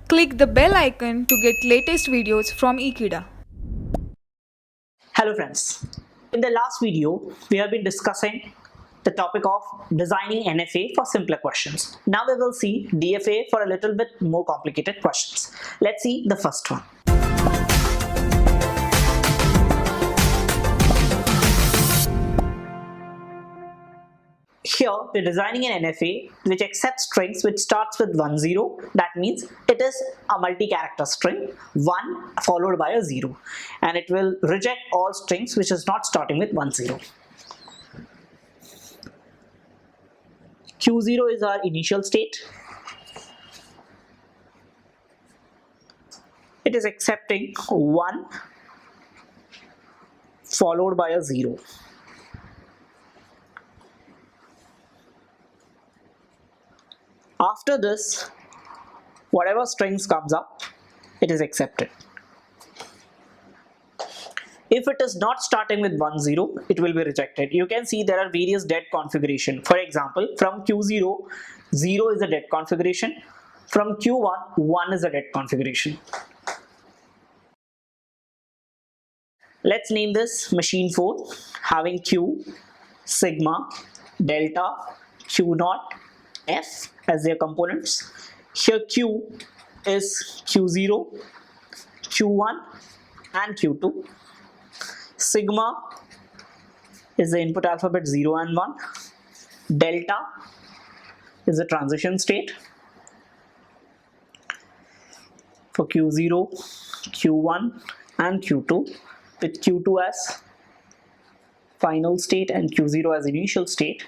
Click the bell icon to get latest videos from Ekeeda. Hello friends, in the last video we have been discussing the topic of designing NFA for simpler questions. Now we will see DFA for a little bit more complicated questions. Let's see the first one. Here we're designing an NFA which accepts strings which starts with 1 0. That means it is a multi-character string 1 followed by a 0, and it will reject all strings which is not starting with 1 0. Q0 is our initial state. It is accepting 1 followed by a 0. After this, whatever strings comes up, it is accepted. If it is not starting with 1 0, it will be rejected. You can see there are various dead configuration. For example, from Q0, 0 is a dead configuration. From Q1, 1 is a dead configuration. Let's name this machine 4, having Q, sigma, delta, Q0, F as their components. Here Q is Q0, Q1 and Q2. Sigma is the input alphabet 0 and 1. Delta is the transition state for Q0, Q1 and Q2, with Q2 as final state and Q0 as initial state,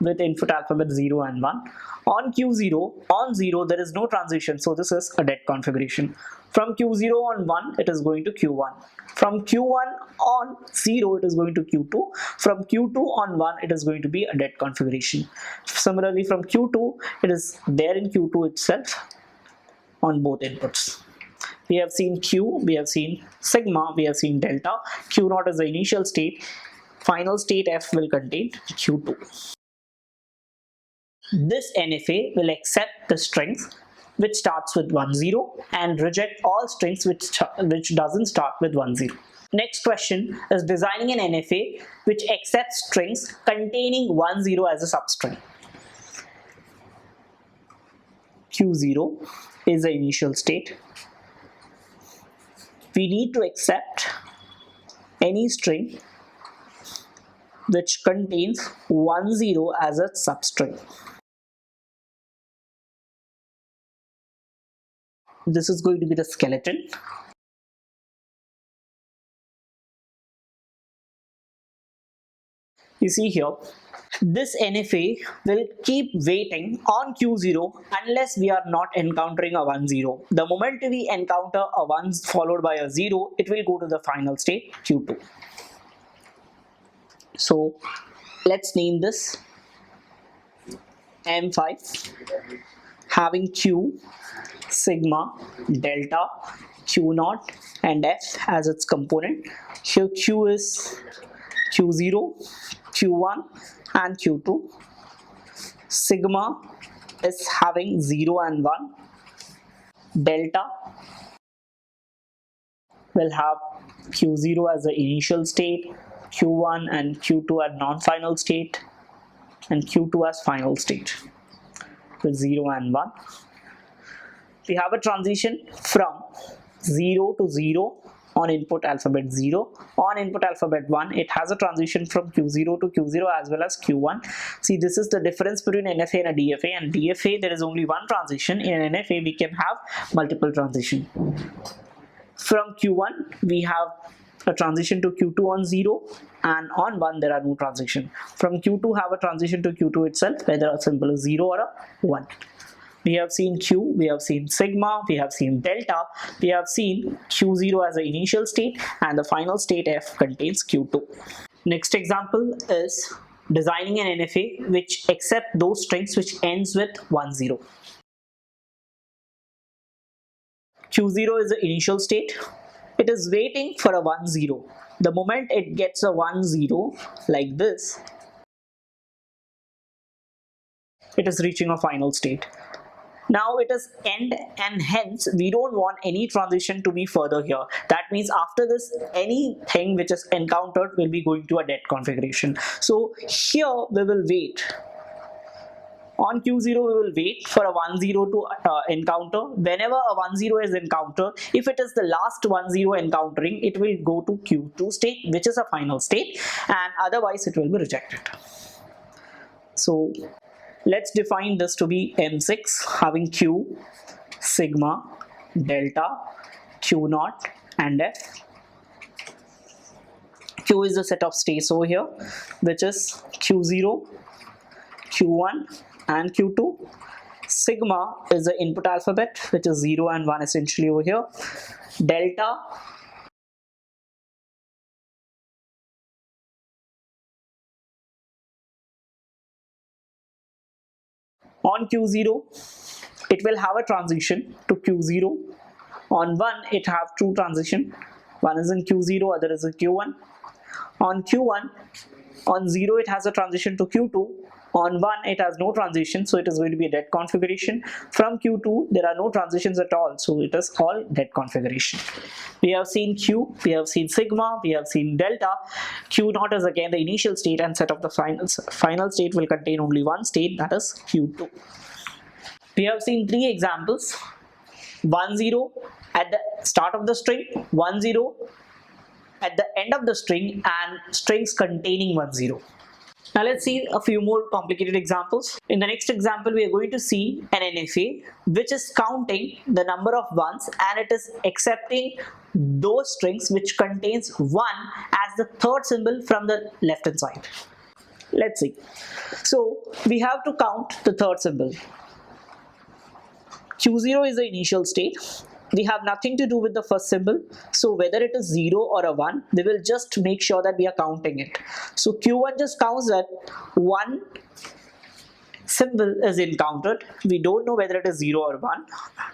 with input alphabet 0 and 1. On Q0, on 0 there is no transition, so this is a dead configuration. From Q0 on 1 it is going to Q1. From Q1 on 0 it is going to Q2. From Q2 on 1 it is going to be a dead configuration. Similarly, from Q2 it is there in Q2 itself on both inputs. We have seen Q, we have seen sigma, we have seen delta. Q0 is the initial state. Final state F will contain Q2. This NFA will accept the strings which starts with 1 0 and reject all strings which doesn't start with 1 0. Next question is designing an NFA which accepts strings containing 1 0 as a substring. Q0 is the initial state. We need to accept any string which contains 1 0 as a substring. This is going to be the skeleton. You see here, this NFA will keep waiting on Q0 unless we are not encountering a 1 0. The moment we encounter a 1 followed by a 0, it will go to the final state Q2. So let's name this M5, having Q, sigma, delta, Q0 and F as its component. Here Q is Q0, Q1 and Q2. Sigma is having 0 and 1. Delta will have Q0 as the initial state, Q1 and Q2 as non-final state, and Q2 as final state with 0 and 1. We have a transition from 0 to 0 on input alphabet 0. On input alphabet 1, it has a transition from Q0 to Q0 as well as Q1. See, this is the difference between NFA and a DFA. And DFA, there is only one transition. In NFA, we can have multiple transition. From Q1, we have a transition to Q2 on 0, and on 1 there are no transition. From Q2 have a transition to Q2 itself, whether a symbol is 0 or a 1. We have seen Q, we have seen sigma, we have seen delta, we have seen Q0 as the initial state, and the final state F contains Q2. Next example is designing an NFA which accepts those strings which ends with 1 0. Q0 is the initial state. It is waiting for a 1 0. The moment it gets a 1 0 like this, it is reaching a final state. Now it is end, and hence we don't want any transition to be further here. That means after this, anything which is encountered will be going to a dead configuration. So here we will wait. On Q0 we will wait for a 10 to encounter. Whenever a 10 is encountered, if it is the last 10 encountering, it will go to Q2 state, which is a final state, and otherwise it will be rejected. So let's define this to be M6 having Q, sigma, delta, Q0 and F. Q is the set of states over here, which is Q0, Q1 and Q2. Sigma is the input alphabet, which is 0 and 1 essentially over here. Delta on Q0, it will have a transition to Q0. On 1, it have two transition. One is in Q0, other is in Q1. On Q1, on 0 it has a transition to Q2. On 1 it has no transition, so it is going to be a dead configuration. From Q2 there are no transitions at all, so it is all dead configuration. We have seen Q, we have seen sigma, we have seen delta. Q0 is again the initial state, and set of the final state will contain only one state, that is Q2. We have seen three examples: 10 at the start of the string, 10 at the end of the string, and strings containing 10. Now let's see a few more complicated examples. In the next example, we are going to see an NFA which is counting the number of ones, and it is accepting those strings which contains 1 as the third symbol from the left hand side. Let's see. So we have to count the third symbol. Q0 is the initial state. We have nothing to do with the first symbol, so whether it is 0 or a 1, we will just make sure that we are counting it. So Q1 just counts that one symbol is encountered. We don't know whether it is 0 or 1,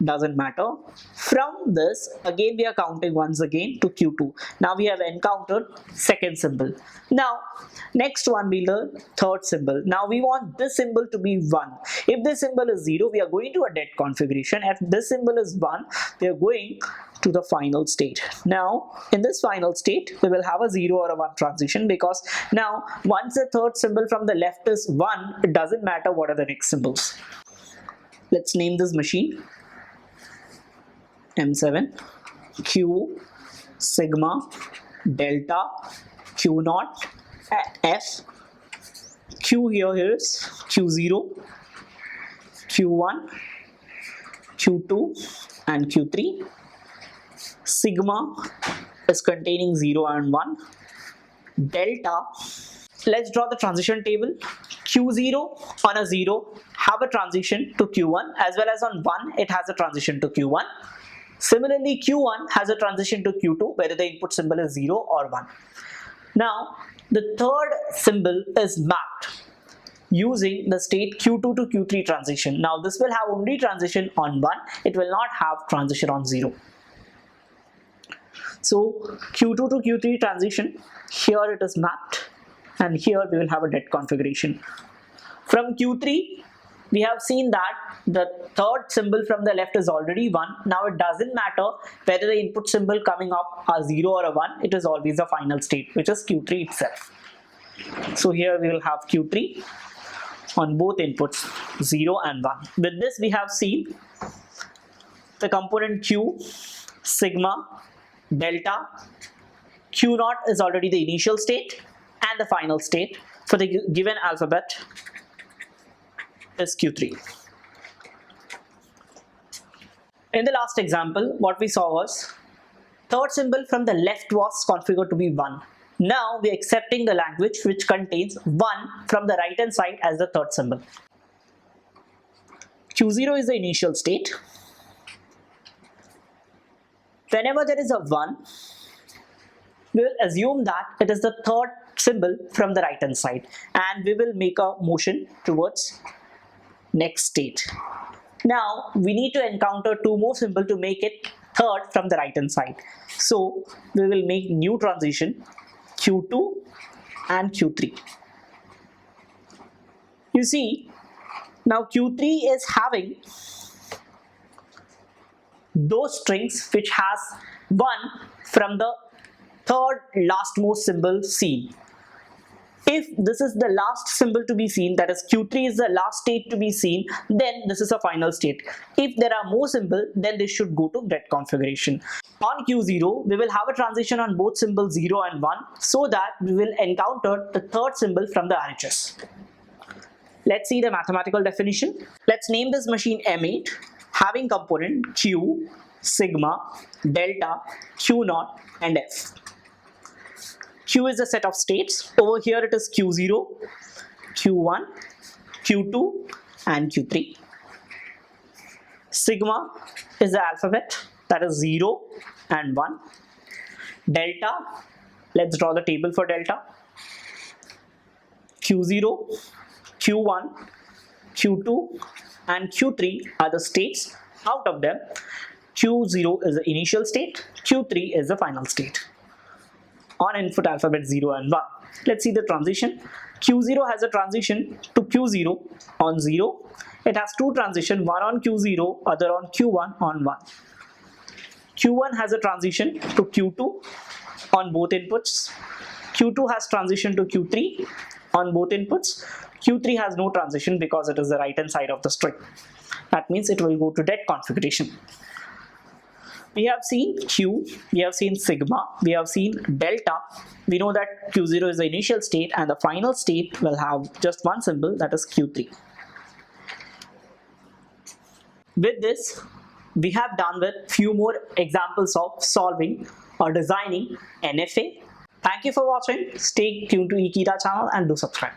doesn't matter. From this, again we are counting once again to Q2. Now we have encountered second symbol. Now next one will be the third symbol. Now we want this symbol to be 1. If this symbol is 0, we are going to a dead configuration. If this symbol is 1, we are going to the final state. Now in this final state we will have a 0 or a 1 transition, because now once the third symbol from the left is 1, it doesn't matter what are the next symbols. Let's name this machine M7, Q, sigma, delta, Q0, F. Q here is Q0, Q1, Q2 and Q3. Sigma is containing 0 and 1. Delta, let's draw the transition table. Q0 on a 0 have a transition to Q1, as well as on 1 it has a transition to Q1. Similarly, Q1 has a transition to Q2, whether the input symbol is 0 or 1. Now the third symbol is mapped using the state Q2 to Q3 transition. Now this will have only transition on 1, it will not have transition on 0. So Q2 to Q3 transition, here it is mapped, and here we will have a dead configuration. From Q3, we have seen that the third symbol from the left is already 1. Now it doesn't matter whether the input symbol coming up are 0 or a 1, it is always the final state, which is Q3 itself. So here we will have Q3 on both inputs, 0 and 1. With this we have seen the component Q, sigma, delta. Q0 is already the initial state, and the final state for the given alphabet is Q3. In the last example, what we saw was third symbol from the left was configured to be 1. Now we are accepting the language which contains 1 from the right hand side as the third symbol. Q0 is the initial state. Whenever there is a 1, we will assume that it is the third symbol from the right hand side, and we will make a motion towards next state. Now we need to encounter 2 more symbols to make it third from the right hand side. So we will make new transition Q2 and Q3. You see, now Q3 is having those strings which has 1 from the third lastmost symbol seen. If this is the last symbol to be seen, that is Q3 is the last state to be seen, then this is a final state. If there are more symbols, then this should go to get configuration. On Q0, we will have a transition on both symbols 0 and 1 so that we will encounter the third symbol from the RHS. Let's see the mathematical definition. Let's name this machine M8 having component Q, sigma, delta, Q0 and F. Q is a set of states. Over here it is Q0, Q1, Q2 and Q3. Sigma is the alphabet, that is 0 and 1. Delta, let's draw the table for delta. Q0, Q1, Q2 and Q3 are the states. Out of them, Q0 is the initial state, Q3 is the final state. On input alphabet 0 and 1. Let's see the transition. Q0 has a transition to Q0 on 0. It has two transitions, one on Q0, other on Q1 on 1. Q1 has a transition to Q2 on both inputs. Q2 has transition to Q3 on both inputs. Q3 has no transition because it is the right hand side of the string. That means it will go to dead configuration. We have seen Q, we have seen sigma, we have seen delta. We know that Q0 is the initial state and the final state will have just one symbol, that is Q3. With this, we have done with few more examples of solving or designing NFA. Thank you for watching. Stay tuned to Ekeeda channel and do subscribe.